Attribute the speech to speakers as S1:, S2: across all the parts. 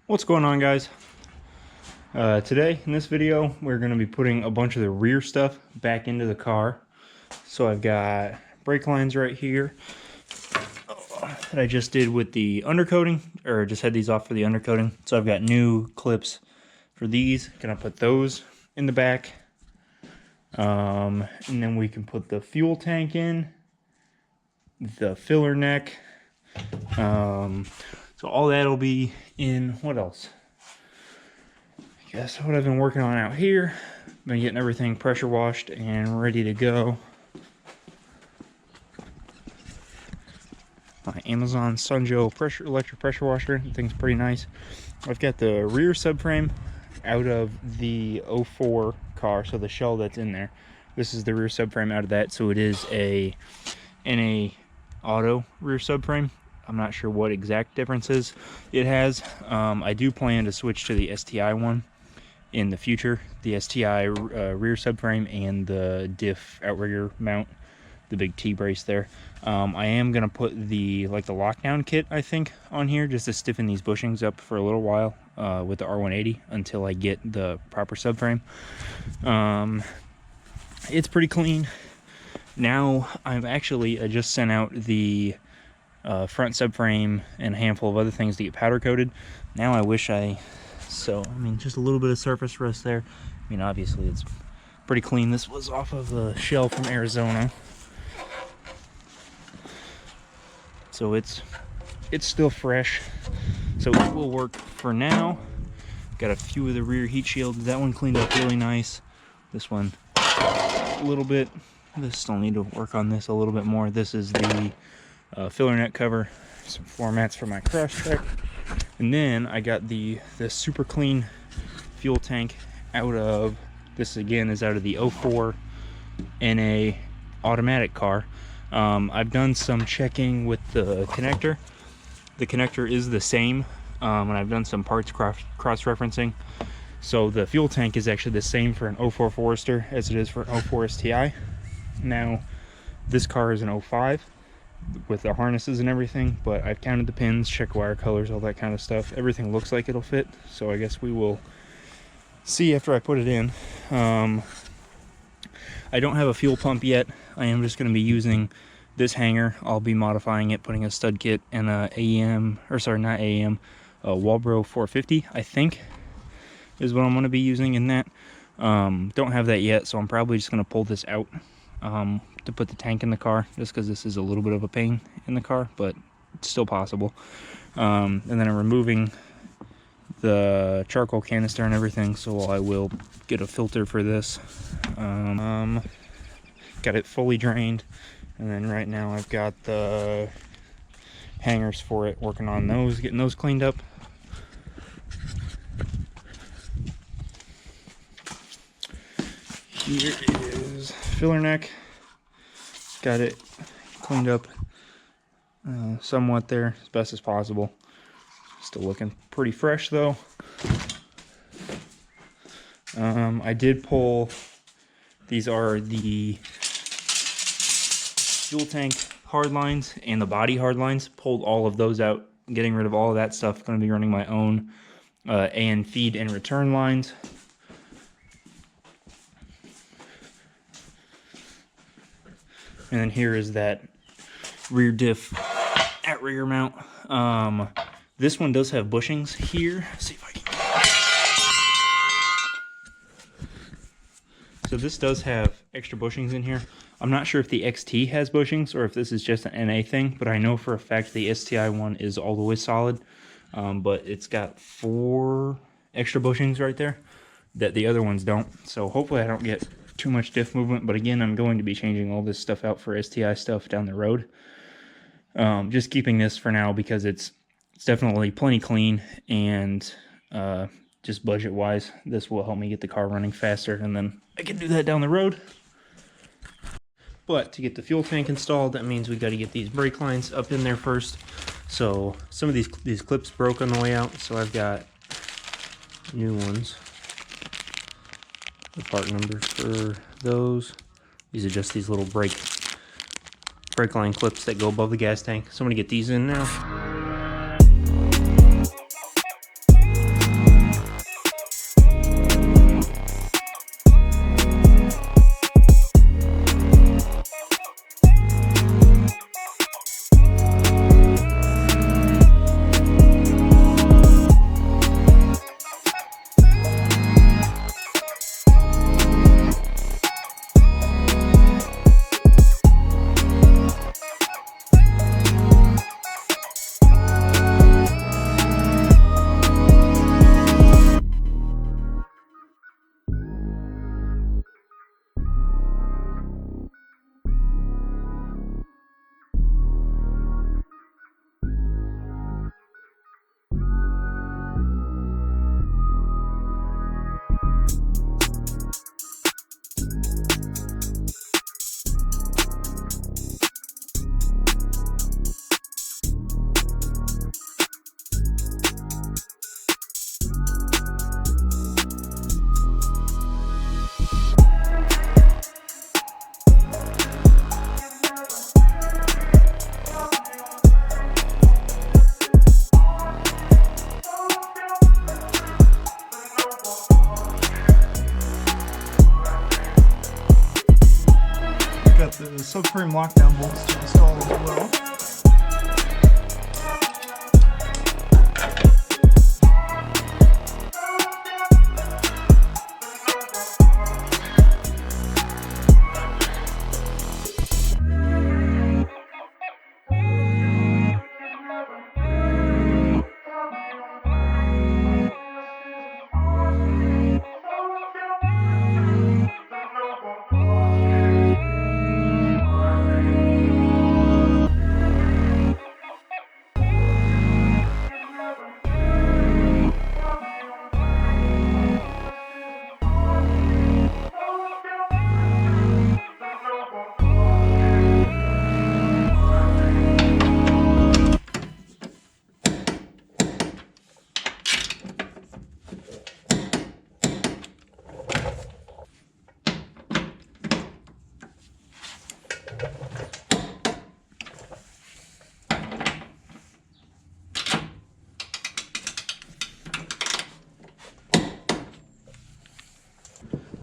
S1: What's going on, guys? Today in this video we're going to be putting a bunch of the rear stuff back into the car. So I've got brake lines right here that I just did with the undercoating, or just had these off for the undercoating. So I've got new clips for these. Gonna put those in the back, and then we can put the fuel tank in, the filler neck. So all that'll be in. What else? I guess what I've been working on out here. Been getting everything pressure washed and ready to go. My Amazon Sunjo electric pressure washer. The thing's pretty nice. I've got the rear subframe out of the 04 car, so the shell that's in there. This is the rear subframe out of that, so it is a NA auto rear subframe. I'm not sure what exact differences it has. I do plan to switch to the STI one in the future. The STI rear subframe and the diff outrigger mount, the big T-brace there. I am gonna put the lockdown kit, I think, on here just to stiffen these bushings up for a little while with the R180 until I get the proper subframe. It's pretty clean. Now I've actually just sent out the front subframe and a handful of other things to get powder coated. Now I wish just a little bit of surface rust there. I mean, obviously it's pretty clean. This was off of a shell from Arizona, so it's still fresh, so it will work for now. Got a few of the rear heat shields. That one cleaned up really nice. This one a little bit. This still need to work on this a little bit more. This is the filler net cover, some floor mats for my crash check, and then I got the super clean fuel tank out of, this again is out of the 04 NA automatic car. I've done some checking with the connector. The connector is the same, and I've done some parts cross-referencing. So the fuel tank is actually the same for an 04 Forester as it is for an 04 STI. Now this car is an 05 with the harnesses and everything, but I've counted the pins, checked wire colors, all that kind of stuff. Everything looks like it'll fit, so I guess we will see after I put it in. I don't have a fuel pump yet. I am just going to be using this hanger. I'll be modifying it, putting a stud kit and a Walbro 450, I think, is what I'm going to be using in that. Don't have that yet, so I'm probably just going to pull this out to put the tank in the car, just because this is a little bit of a pain in the car, but it's still possible. And then I'm removing the charcoal canister and everything, so I will get a filter for this. Got it fully drained, and then right now I've got the hangers for it, working on those, getting those cleaned up. Here is filler neck. Got it cleaned up somewhat there, as best as possible. Still looking pretty fresh though. I did pull, these are the fuel tank hard lines and the body hard lines. Pulled all of those out, getting rid of all of that stuff. Going to be running my own AN feed and return lines. And then here is that rear diff outrigger mount. This one does have bushings here. Let's see if I can. So this does have extra bushings in here. I'm not sure if the XT has bushings or if this is just an NA thing, but I know for a fact the STI one is all the way solid. But it's got 4 extra bushings right there that the other ones don't. So hopefully I don't get too much diff movement, but again, I'm going to be changing all this stuff out for STI stuff down the road. Just keeping this for now because it's definitely plenty clean, and just budget wise, this will help me get the car running faster, and then I can do that down the road. But to get the fuel tank installed, that means we got to get these brake lines up in there first. So some of these clips broke on the way out, so I've got new ones. The part numbers for those. These are just these little brake line clips that go above the gas tank. So I'm gonna get these in now. subframe lockdown bolts to install as well.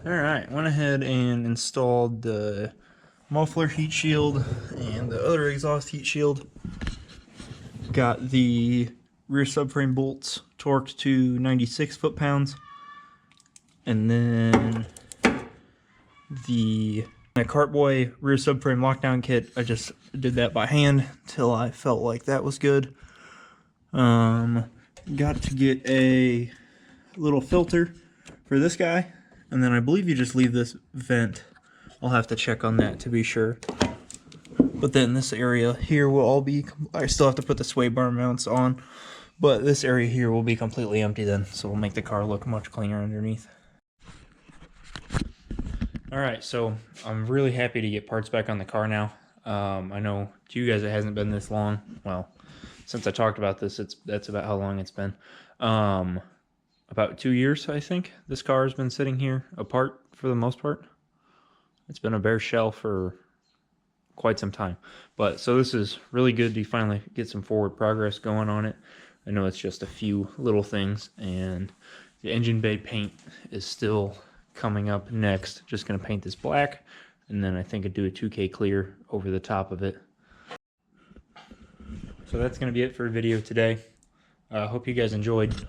S1: Alright, went ahead and installed the muffler heat shield and the other exhaust heat shield. Got the rear subframe bolts torqued to 96 foot-pounds. And then the Cartboy rear subframe lockdown kit, I just did that by hand till I felt like that was good. Got to get a little filter for this guy. And then I believe you just leave this vent. I'll have to check on that to be sure. But then this area here will all be, I still have to put the sway bar mounts on, but this area here will be completely empty then, so we'll make the car look much cleaner underneath. Alright, so I'm really happy to get parts back on the car now. I know to you guys it hasn't been this long. Well, since I talked about this, that's about how long it's been. About 2 years, I think, this car has been sitting here apart for the most part. It's been a bare shell for quite some time. But so this is really good to finally get some forward progress going on it. I know it's just a few little things, and the engine bay paint is still coming up next. Just going to paint this black, and then I think I'd do a 2K clear over the top of it. So that's going to be it for a video today. I hope you guys enjoyed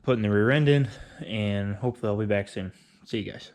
S1: putting the rear end in, and hopefully I'll be back soon. See you guys.